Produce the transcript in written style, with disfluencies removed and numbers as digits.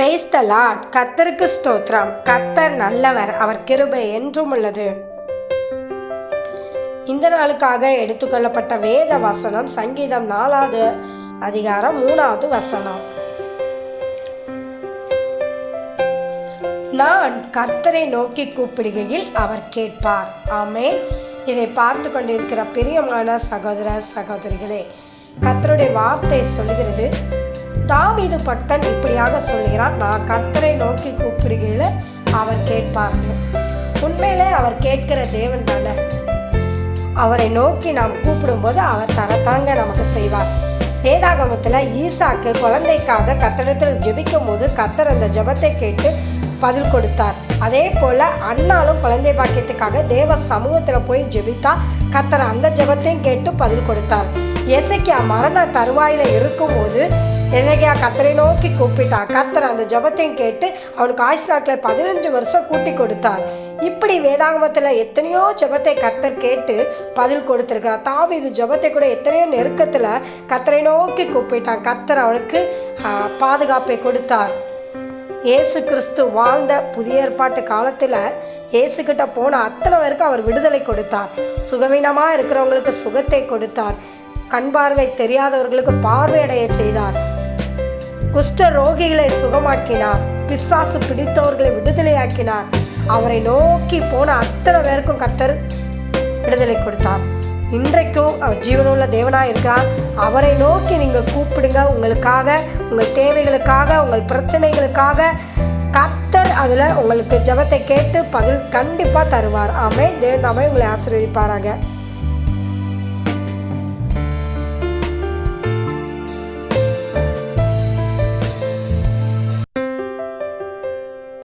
Praise the Lord. கர்த்தருக்கு ஸ்தோத்திரம். கர்த்தர் நல்லவர், அவர் கிருபை என்றும் உள்ளது. இந்த நாளுக்காக எடுத்துக்கொள்ளப்பட்ட வேத வசனம் சங்கீதம் 4வது அதிகாரம் 3வது வசனம். நான் கர்த்தரை நோக்கி கூப்பிடுகையில் அவர் கேட்பார். ஆமென். இதை பார்த்து கொண்டிருக்கிற பிரியமான சகோதர சகோதரிகளே, கர்த்தருடைய வார்த்தை சொல்லுகிறது, தாவீது பக்தன் இப்படியாக சொல்கிறான், நான் கர்த்தரை நோக்கி கூப்பிடுகையில் அவர் கேட்பார். உண்மையிலே அவர் கேட்கிற தேவன் தானே. அவரை நோக்கி நாம் கூப்பிடும்போது அவர் தரத்தாங்க நமக்கு செய்வார். வேதாகமத்தில் ஈசாக்கு குழந்தைக்காக கர்த்தரிடத்தில் ஜெபிக்கும் போது கர்த்தர் அந்த ஜெபத்தை கேட்டு பதில் கொடுத்தார். அதே போல் அண்ணாலும் குழந்தை பாக்கியத்துக்காக தேவ சமூகத்தில் போய் ஜெபித்தா கர்த்தர் அந்த ஜெபத்தையும் கேட்டு பதில் கொடுத்தார். எசேக்கியா மரண தருவாயில் இருக்கும்போது எசேக்கியா கர்த்தரை நோக்கி கூப்பிட்டார். கர்த்தர் அந்த ஜெபத்தையும் கேட்டு அவனுக்கு ஆயுசு நாட்களில் 15 வருஷம் கூட்டி கொடுத்தார். இப்படி வேதாகமத்தில் எத்தனையோ ஜெபத்தை கர்த்தர் கேட்டு பதில் கொடுத்துருக்கிறார். தாவீது ஜெபத்தை கூட எத்தனையோ நெருக்கத்தில் கர்த்தரை நோக்கி கூப்பிட்டான். கர்த்தர் அவனுக்கு பாதுகாப்பை கொடுத்தார். இயேசு கிறிஸ்து வாழ்ந்த புதிய ஏற்பாட்டு காலத்தில் இயேசுக்கிட்ட போன அத்தனை பேருக்கு அவர் விடுதலை கொடுத்தார். சுகவீனமாக இருக்கிறவங்களுக்கு சுகத்தை கொடுத்தார். கண் பார்வை தெரியாதவர்களுக்கு பார்வையடைய செய்தார். குஷ்ட ரோகிகளை சுகமாக்கினார். பிசாசு பிடித்தவர்களை விடுதலையாக்கினார். அவரை நோக்கி போன அத்தனை பேருக்கும் கர்த்தர் விடுதலை கொடுத்தார். இன்றைக்கும் அவர் ஜீவனுள்ள தேவனாக இருக்கிறார். அவரை நோக்கி நீங்கள் கூப்பிடுங்க. உங்களுக்காக, உங்கள் தேவைகளுக்காக, உங்கள் பிரச்சனைகளுக்காக கர்த்தர் அதில் உங்களுக்கு ஜெபத்தை கேட்டு பதில் கண்டிப்பாக தருவார். ஆமென். தேவன் நாமே உங்களை ஆசீர்வதிப்பாராக.